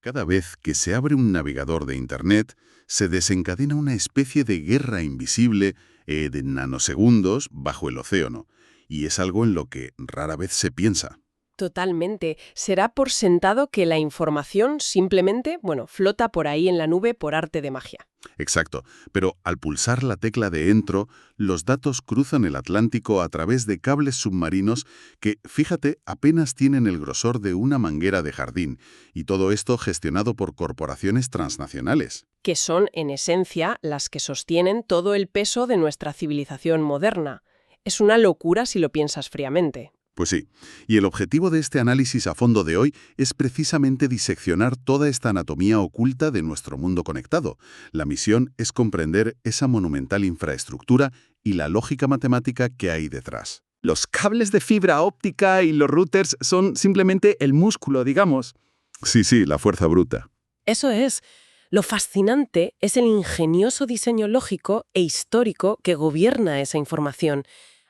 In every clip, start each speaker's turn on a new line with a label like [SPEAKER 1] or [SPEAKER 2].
[SPEAKER 1] Cada vez que se abre un navegador de Internet, se desencadena una especie de guerra invisible de nanosegundos bajo el océano, y es algo en lo que rara vez se piensa.
[SPEAKER 2] Totalmente. Será por sentado que la información simplemente, flota por ahí en la nube por arte de magia.
[SPEAKER 1] Exacto, pero al pulsar la tecla de Entro, los datos cruzan el Atlántico a través de cables submarinos que, fíjate, apenas tienen el grosor de una manguera de jardín, y todo esto gestionado por corporaciones transnacionales.
[SPEAKER 2] Que son, en esencia, las que sostienen todo el peso de nuestra civilización moderna. Es una locura si lo piensas fríamente.
[SPEAKER 1] Pues sí, y el objetivo de este análisis a fondo de hoy es precisamente diseccionar toda esta anatomía oculta de nuestro mundo conectado. La misión es comprender esa monumental infraestructura y la lógica matemática que hay detrás.
[SPEAKER 3] Los cables de fibra óptica y los routers son simplemente el músculo, digamos.
[SPEAKER 1] Sí, la fuerza bruta.
[SPEAKER 2] Eso es. Lo fascinante es el ingenioso diseño lógico e histórico que gobierna esa información.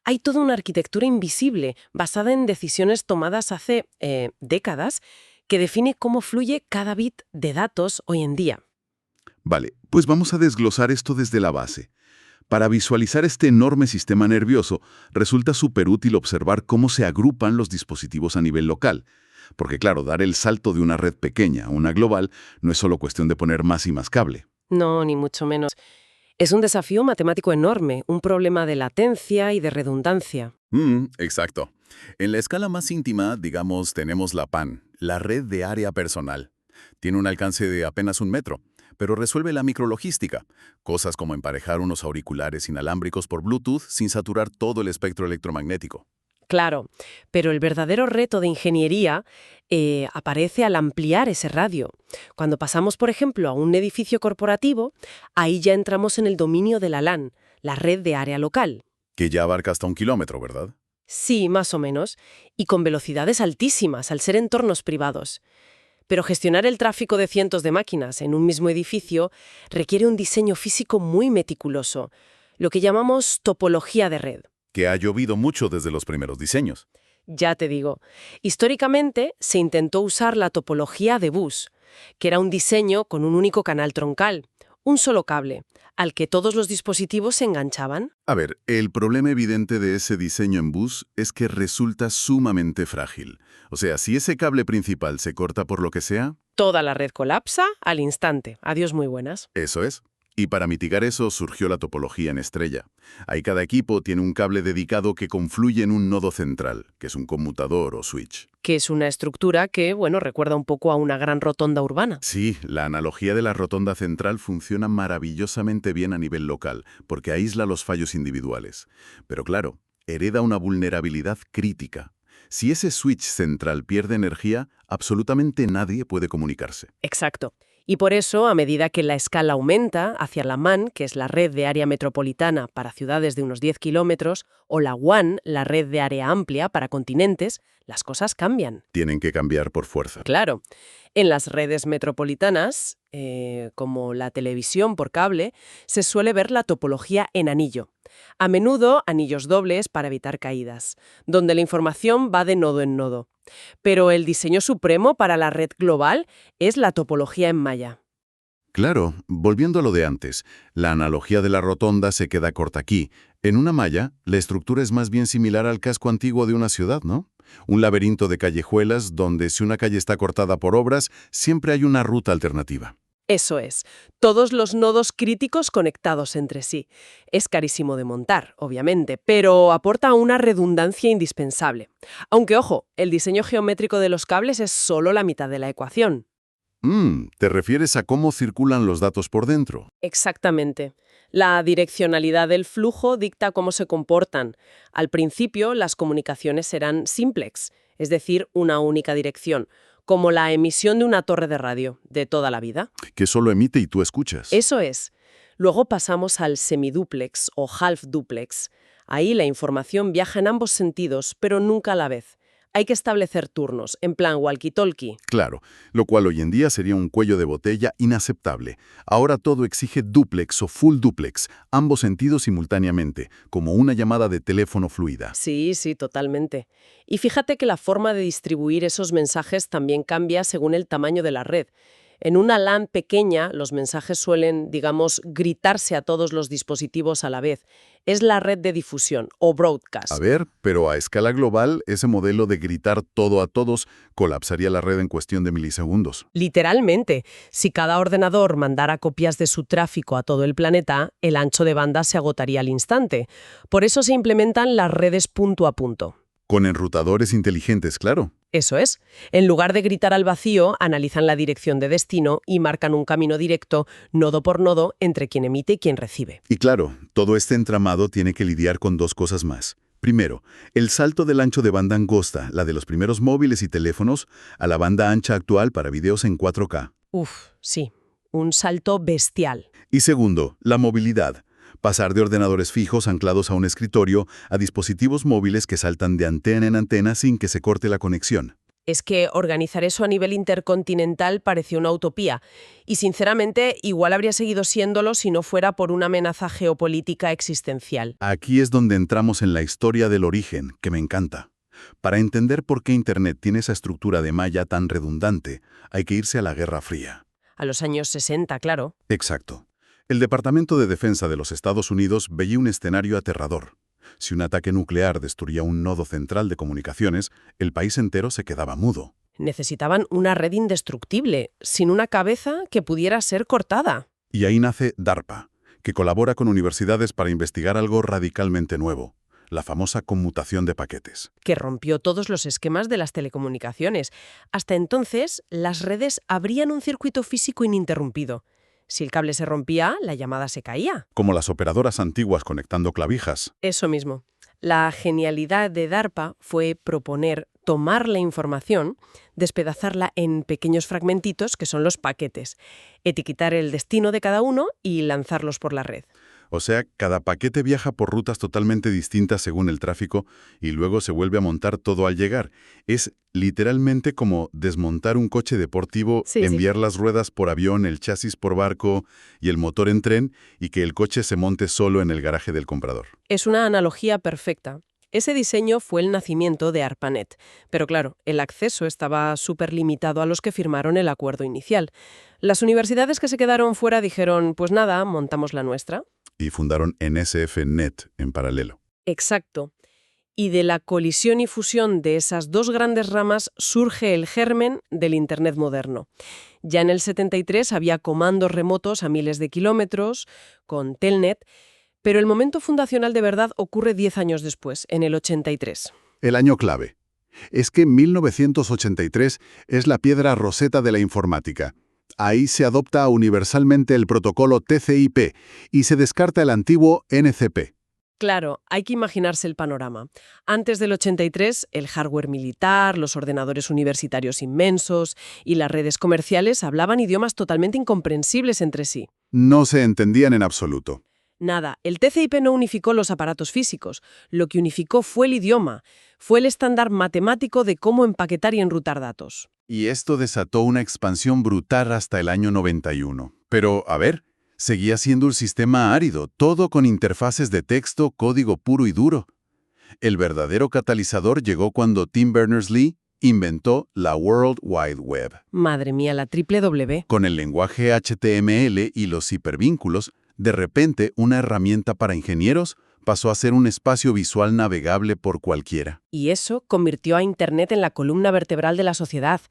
[SPEAKER 2] Hay toda una arquitectura invisible, basada en decisiones tomadas hace décadas, que define cómo fluye cada bit de datos hoy en día.
[SPEAKER 1] Vale, pues vamos a desglosar esto desde la base. Para visualizar este enorme sistema nervioso, resulta súper útil observar cómo se agrupan los dispositivos a nivel local. Porque claro, dar el salto de una red pequeña a una global no es solo cuestión de poner más y más cable.
[SPEAKER 2] No, ni mucho menos. Es un desafío matemático enorme, un problema de latencia y de redundancia.
[SPEAKER 4] Exacto. En la escala más íntima, digamos, tenemos la PAN, la red de área personal. Tiene un alcance de apenas 1 metro, pero resuelve la micrologística. Cosas como emparejar unos auriculares inalámbricos por Bluetooth sin saturar todo el espectro electromagnético.
[SPEAKER 2] Claro, pero el verdadero reto de ingeniería aparece al ampliar ese radio. Cuando pasamos, por ejemplo, a un edificio corporativo, ahí ya entramos en el dominio de la LAN, la red de área local.
[SPEAKER 4] Que ya abarca hasta 1 kilómetro, ¿verdad?
[SPEAKER 2] Sí, más o menos, y con velocidades altísimas al ser entornos privados. Pero gestionar el tráfico de cientos de máquinas en un mismo edificio requiere un diseño físico muy meticuloso, lo que llamamos topología de red.
[SPEAKER 4] Que ha llovido mucho desde los primeros diseños.
[SPEAKER 2] Ya te digo, históricamente se intentó usar la topología de bus, que era un diseño con un único canal troncal, un solo cable, al que todos los dispositivos se enganchaban.
[SPEAKER 1] A ver, el problema evidente de ese diseño en bus es que resulta sumamente frágil. O sea, si ese cable principal se corta por lo que sea...
[SPEAKER 2] Toda la red colapsa al instante. Adiós, muy buenas.
[SPEAKER 1] Eso es. Y para mitigar eso surgió la topología en estrella. Ahí cada equipo tiene un cable dedicado que confluye en un nodo central, que es un conmutador o switch.
[SPEAKER 2] Que es una estructura que, recuerda un poco a una gran rotonda urbana.
[SPEAKER 1] Sí, la analogía de la rotonda central funciona maravillosamente bien a nivel local, porque aísla los fallos individuales. Pero claro, hereda una vulnerabilidad crítica. Si ese switch central pierde energía, absolutamente nadie puede comunicarse.
[SPEAKER 2] Exacto. Y por eso, a medida que la escala aumenta hacia la MAN, que es la red de área metropolitana para ciudades de unos 10 kilómetros, o la WAN, la red de área amplia para continentes, las cosas cambian.
[SPEAKER 1] Tienen que cambiar por fuerza.
[SPEAKER 2] Claro. En las redes metropolitanas, como la televisión por cable, se suele ver la topología en anillo. A menudo anillos dobles para evitar caídas, donde la información va de nodo en nodo. Pero el diseño supremo para la red global es la topología en malla.
[SPEAKER 1] Claro, volviendo a lo de antes, la analogía de la rotonda se queda corta aquí. En una malla, la estructura es más bien similar al casco antiguo de una ciudad, ¿no? Un laberinto de callejuelas donde si una calle está cortada por obras, siempre hay una ruta alternativa.
[SPEAKER 2] Eso es, todos los nodos críticos conectados entre sí. Es carísimo de montar, obviamente, pero aporta una redundancia indispensable. Aunque, ojo, el diseño geométrico de los cables es solo la mitad de la ecuación.
[SPEAKER 1] ¿Te refieres a cómo circulan los datos por dentro?
[SPEAKER 2] Exactamente. La direccionalidad del flujo dicta cómo se comportan. Al principio, las comunicaciones serán simplex, es decir, una única dirección, como la emisión de una torre de radio, de toda la vida.
[SPEAKER 1] Que solo emite y tú escuchas.
[SPEAKER 2] Eso es. Luego pasamos al semidúplex o half-duplex. Ahí la información viaja en ambos sentidos, pero nunca a la vez. Hay que establecer turnos, en plan walkie-talkie.
[SPEAKER 1] Claro, lo cual hoy en día sería un cuello de botella inaceptable. Ahora todo exige duplex o full duplex, ambos sentidos simultáneamente, como una llamada de teléfono fluida.
[SPEAKER 2] Sí, totalmente. Y fíjate que la forma de distribuir esos mensajes también cambia según el tamaño de la red. En una LAN pequeña, los mensajes suelen, digamos, gritarse a todos los dispositivos a la vez. Es la red de difusión, o broadcast.
[SPEAKER 1] A ver, pero a escala global, ese modelo de gritar todo a todos colapsaría la red en cuestión de milisegundos.
[SPEAKER 2] Literalmente, si cada ordenador mandara copias de su tráfico a todo el planeta, el ancho de banda se agotaría al instante. Por eso se implementan las redes punto a punto.
[SPEAKER 1] Con enrutadores inteligentes, claro.
[SPEAKER 2] Eso es. En lugar de gritar al vacío, analizan la dirección de destino y marcan un camino directo, nodo por nodo, entre quien emite y quien recibe.
[SPEAKER 1] Y claro, todo este entramado tiene que lidiar con dos cosas más. Primero, el salto del ancho de banda angosta, la de los primeros móviles y teléfonos, a la banda ancha actual para videos en 4K.
[SPEAKER 2] Uf, sí. Un salto bestial.
[SPEAKER 1] Y segundo, la movilidad. Pasar de ordenadores fijos anclados a un escritorio a dispositivos móviles que saltan de antena en antena sin que se corte la conexión.
[SPEAKER 2] Es que organizar eso a nivel intercontinental pareció una utopía. Y sinceramente, igual habría seguido siéndolo si no fuera por una amenaza geopolítica existencial.
[SPEAKER 1] Aquí es donde entramos en la historia del origen, que me encanta. Para entender por qué Internet tiene esa estructura de malla tan redundante, hay que irse a la Guerra Fría.
[SPEAKER 2] A los años 60, claro.
[SPEAKER 1] Exacto. El Departamento de Defensa de los Estados Unidos veía un escenario aterrador. Si un ataque nuclear destruía un nodo central de comunicaciones, el país entero se quedaba mudo.
[SPEAKER 2] Necesitaban una red indestructible, sin una cabeza que pudiera ser cortada.
[SPEAKER 1] Y ahí nace DARPA, que colabora con universidades para investigar algo radicalmente nuevo, la famosa conmutación de paquetes.
[SPEAKER 2] Que rompió todos los esquemas de las telecomunicaciones. Hasta entonces, las redes abrían un circuito físico ininterrumpido. Si el cable se rompía, la llamada se caía.
[SPEAKER 1] Como las operadoras antiguas conectando clavijas.
[SPEAKER 2] Eso mismo. La genialidad de DARPA fue proponer tomar la información, despedazarla en pequeños fragmentitos, que son los paquetes, etiquetar el destino de cada uno y lanzarlos por la red.
[SPEAKER 1] O sea, cada paquete viaja por rutas totalmente distintas según el tráfico y luego se vuelve a montar todo al llegar. Es literalmente como desmontar un coche deportivo, enviar las ruedas por avión, el chasis por barco y el motor en tren y que el coche se monte solo en el garaje del comprador.
[SPEAKER 2] Es una analogía perfecta. Ese diseño fue el nacimiento de ARPANET. Pero claro, el acceso estaba súper limitado a los que firmaron el acuerdo inicial. Las universidades que se quedaron fuera dijeron, pues nada, montamos la nuestra.
[SPEAKER 1] Y fundaron NSFNet en paralelo.
[SPEAKER 2] Exacto. Y de la colisión y fusión de esas dos grandes ramas surge el germen del Internet moderno. Ya en el 73 había comandos remotos a miles de kilómetros, con Telnet, pero el momento fundacional de verdad ocurre 10 años después, en el 83.
[SPEAKER 1] El año clave. Es que 1983 es la piedra roseta de la informática. Ahí se adopta universalmente el protocolo TCP y se descarta el antiguo NCP.
[SPEAKER 2] Claro, hay que imaginarse el panorama. Antes del 83, el hardware militar, los ordenadores universitarios inmensos y las redes comerciales hablaban idiomas totalmente incomprensibles entre sí.
[SPEAKER 1] No se entendían en absoluto.
[SPEAKER 2] Nada, el TCP no unificó los aparatos físicos. Lo que unificó fue el idioma. Fue el estándar matemático de cómo empaquetar y enrutar datos.
[SPEAKER 1] Y esto desató una expansión brutal hasta el año 91. Pero, a ver, seguía siendo un sistema árido, todo con interfaces de texto, código puro y duro. El verdadero catalizador llegó cuando Tim Berners-Lee inventó la World Wide Web.
[SPEAKER 2] Madre mía, la W.
[SPEAKER 1] Con el lenguaje HTML y los hipervínculos, de repente una herramienta para ingenieros pasó a ser un espacio visual navegable por cualquiera.
[SPEAKER 2] Y eso convirtió a Internet en la columna vertebral de la sociedad.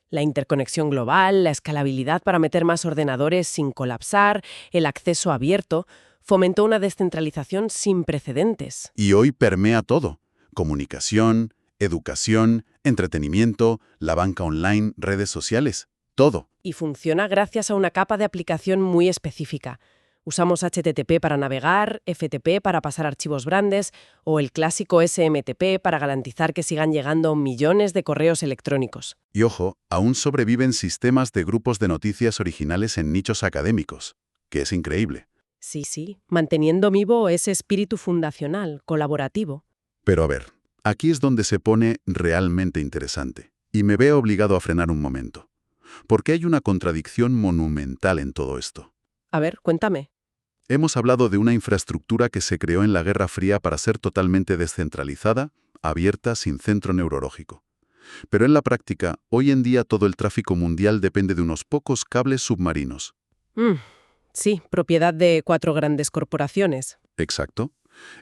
[SPEAKER 2] La interconexión global, la escalabilidad para meter más ordenadores sin colapsar, el acceso abierto, fomentó una descentralización sin precedentes.
[SPEAKER 1] Y hoy permea todo. Comunicación, educación, entretenimiento, la banca online, redes sociales, todo.
[SPEAKER 2] Y funciona gracias a una capa de aplicación muy específica. Usamos HTTP para navegar, FTP para pasar archivos grandes o el clásico SMTP para garantizar que sigan llegando millones de correos electrónicos.
[SPEAKER 1] Y ojo, aún sobreviven sistemas de grupos de noticias originales en nichos académicos, que es increíble.
[SPEAKER 2] Sí, manteniendo vivo ese espíritu fundacional, colaborativo.
[SPEAKER 1] Pero a ver, aquí es donde se pone realmente interesante, y me veo obligado a frenar un momento, porque hay una contradicción monumental en todo esto.
[SPEAKER 2] A ver, cuéntame.
[SPEAKER 1] Hemos hablado de una infraestructura que se creó en la Guerra Fría para ser totalmente descentralizada, abierta, sin centro neurológico. Pero en la práctica, hoy en día todo el tráfico mundial depende de unos pocos cables submarinos.
[SPEAKER 2] Mm, sí, propiedad de 4 grandes corporaciones.
[SPEAKER 1] Exacto.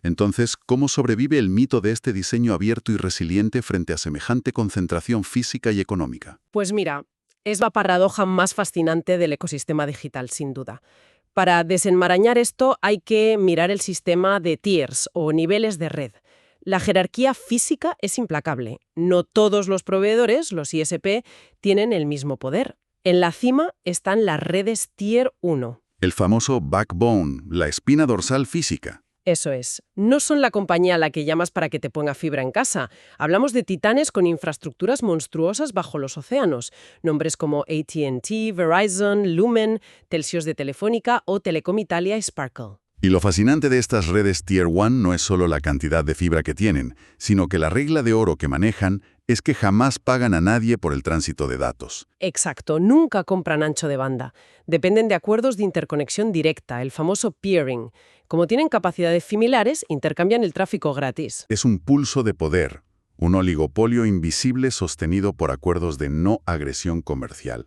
[SPEAKER 1] Entonces, ¿cómo sobrevive el mito de este diseño abierto y resiliente frente a semejante concentración física y económica?
[SPEAKER 2] Pues mira, es la paradoja más fascinante del ecosistema digital, sin duda. Para desenmarañar esto hay que mirar el sistema de tiers o niveles de red. La jerarquía física es implacable. No todos los proveedores, los ISP, tienen el mismo poder. En la cima están las redes Tier 1.
[SPEAKER 1] El famoso backbone, la espina dorsal física.
[SPEAKER 2] Eso es. No son la compañía a la que llamas para que te ponga fibra en casa. Hablamos de titanes con infraestructuras monstruosas bajo los océanos. Nombres como AT&T, Verizon, Lumen, Telxius de Telefónica o Telecom Italia y Sparkle.
[SPEAKER 1] Y lo fascinante de estas redes Tier 1 no es solo la cantidad de fibra que tienen, sino que la regla de oro que manejan es que jamás pagan a nadie por el tránsito de datos.
[SPEAKER 2] Exacto, nunca compran ancho de banda. Dependen de acuerdos de interconexión directa, el famoso peering. Como tienen capacidades similares, intercambian el tráfico gratis.
[SPEAKER 1] Es un pulso de poder, un oligopolio invisible sostenido por acuerdos de no agresión comercial.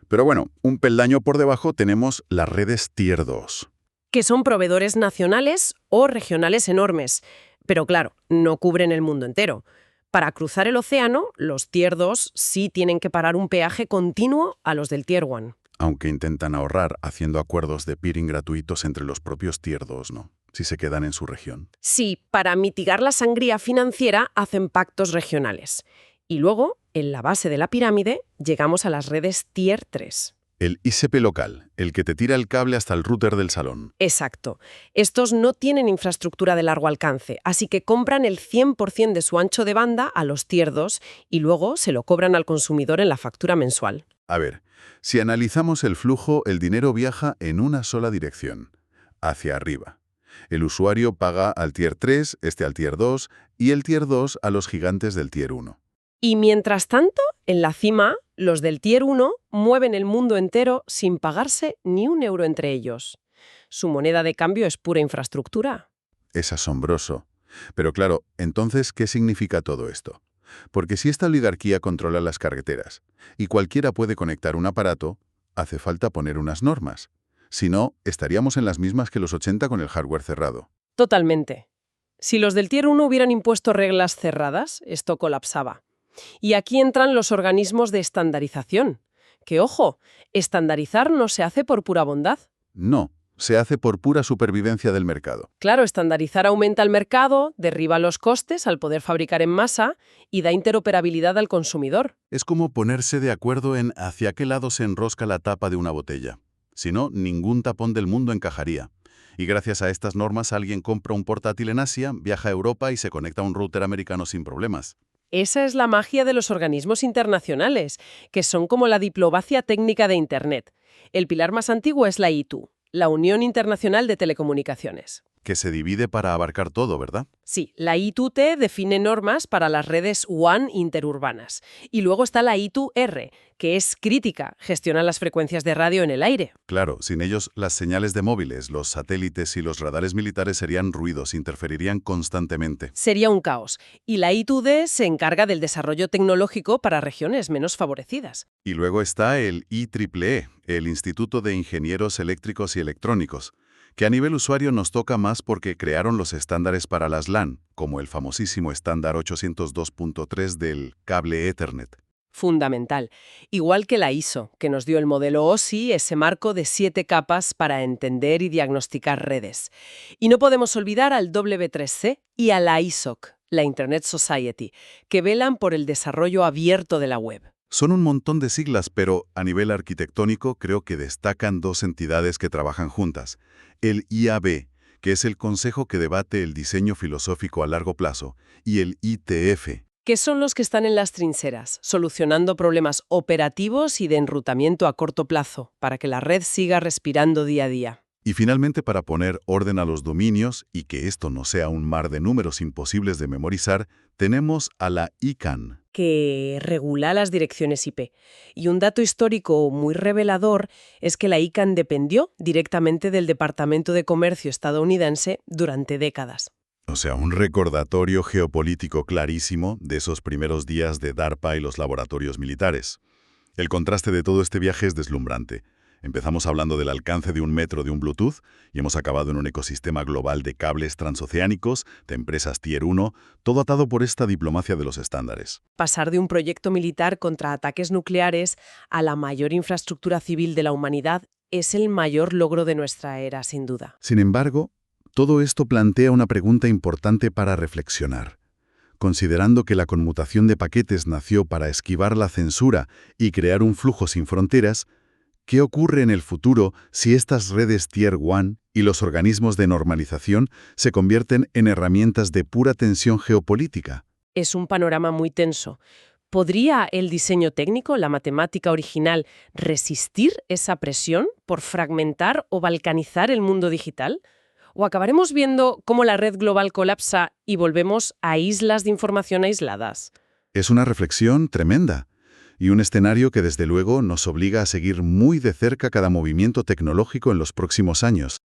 [SPEAKER 1] Pero bueno, un peldaño por debajo tenemos las redes Tier 2.
[SPEAKER 2] Que son proveedores nacionales o regionales enormes. Pero claro, no cubren el mundo entero. Para cruzar el océano, los Tier 2 sí tienen que pagar un peaje continuo a los del Tier 1.
[SPEAKER 1] Aunque intentan ahorrar haciendo acuerdos de peering gratuitos entre los propios Tier 2, ¿no? Si se quedan en su región.
[SPEAKER 2] Sí, para mitigar la sangría financiera hacen pactos regionales. Y luego, en la base de la pirámide, llegamos a las redes Tier 3.
[SPEAKER 1] El ISP local, el que te tira el cable hasta el router del salón.
[SPEAKER 2] Exacto. Estos no tienen infraestructura de largo alcance, así que compran el 100% de su ancho de banda a los Tier 2 y luego se lo cobran al consumidor en la factura mensual.
[SPEAKER 1] A ver, si analizamos el flujo, el dinero viaja en una sola dirección, hacia arriba. El usuario paga al Tier 3, al Tier 2 y el Tier 2 a los gigantes del Tier 1.
[SPEAKER 2] Y mientras tanto, en la cima, los del Tier 1 mueven el mundo entero sin pagarse ni un euro entre ellos. Su moneda de cambio es pura infraestructura.
[SPEAKER 1] Es asombroso. Pero claro, entonces, ¿qué significa todo esto? Porque si esta oligarquía controla las carreteras y cualquiera puede conectar un aparato, hace falta poner unas normas. Si no, estaríamos en las mismas que los 80 con el hardware cerrado.
[SPEAKER 2] Totalmente. Si los del Tier 1 hubieran impuesto reglas cerradas, esto colapsaba. Y aquí entran los organismos de estandarización. Que, ojo, estandarizar no se hace por pura bondad.
[SPEAKER 1] No, se hace por pura supervivencia del mercado.
[SPEAKER 2] Claro, estandarizar aumenta el mercado, derriba los costes al poder fabricar en masa y da interoperabilidad al consumidor.
[SPEAKER 1] Es como ponerse de acuerdo en hacia qué lado se enrosca la tapa de una botella. Si no, ningún tapón del mundo encajaría. Y gracias a estas normas alguien compra un portátil en Asia, viaja a Europa y se conecta a un router americano sin problemas.
[SPEAKER 2] Esa es la magia de los organismos internacionales, que son como la diplomacia técnica de Internet. El pilar más antiguo es la ITU, la Unión Internacional de Telecomunicaciones.
[SPEAKER 1] Que se divide para abarcar todo, ¿verdad?
[SPEAKER 2] Sí, la I2T define normas para las redes WAN interurbanas. Y luego está la I2R, que es crítica, gestiona las frecuencias de radio en el aire.
[SPEAKER 1] Claro, sin ellos las señales de móviles, los satélites y los radares militares serían ruidos, interferirían constantemente.
[SPEAKER 2] Sería un caos. Y la I2D se encarga del desarrollo tecnológico para regiones menos favorecidas.
[SPEAKER 1] Y luego está el IEEE, el Instituto de Ingenieros Eléctricos y Electrónicos, que a nivel usuario nos toca más porque crearon los estándares para las LAN, como el famosísimo estándar 802.3 del cable Ethernet.
[SPEAKER 2] Fundamental. Igual que la ISO, que nos dio el modelo OSI, ese marco de 7 capas para entender y diagnosticar redes. Y no podemos olvidar al W3C y a la ISOC, la Internet Society, que velan por el desarrollo abierto de la web.
[SPEAKER 1] Son un montón de siglas, pero a nivel arquitectónico creo que destacan dos entidades que trabajan juntas. El IAB, que es el consejo que debate el diseño filosófico a largo plazo, y el ITF,
[SPEAKER 2] que son los que están en las trincheras, solucionando problemas operativos y de enrutamiento a corto plazo, para que la red siga respirando día a día.
[SPEAKER 1] Y finalmente, para poner orden a los dominios y que esto no sea un mar de números imposibles de memorizar, tenemos a la ICANN,
[SPEAKER 2] que regula las direcciones IP. Y un dato histórico muy revelador es que la ICANN dependió directamente del Departamento de Comercio estadounidense durante décadas.
[SPEAKER 1] O sea, un recordatorio geopolítico clarísimo de esos primeros días de DARPA y los laboratorios militares. El contraste de todo este viaje es deslumbrante. Empezamos hablando del alcance de 1 metro de un Bluetooth y hemos acabado en un ecosistema global de cables transoceánicos, de empresas Tier 1, todo atado por esta diplomacia de los estándares.
[SPEAKER 2] Pasar de un proyecto militar contra ataques nucleares a la mayor infraestructura civil de la humanidad es el mayor logro de nuestra era, sin duda.
[SPEAKER 1] Sin embargo, todo esto plantea una pregunta importante para reflexionar. Considerando que la conmutación de paquetes nació para esquivar la censura y crear un flujo sin fronteras, ¿qué ocurre en el futuro si estas redes Tier 1 y los organismos de normalización se convierten en herramientas de pura tensión geopolítica?
[SPEAKER 2] Es un panorama muy tenso. ¿Podría el diseño técnico, la matemática original, resistir esa presión por fragmentar o balcanizar el mundo digital? ¿O acabaremos viendo cómo la red global colapsa y volvemos a islas de información aisladas?
[SPEAKER 1] Es una reflexión tremenda y un escenario que desde luego nos obliga a seguir muy de cerca cada movimiento tecnológico en los próximos años.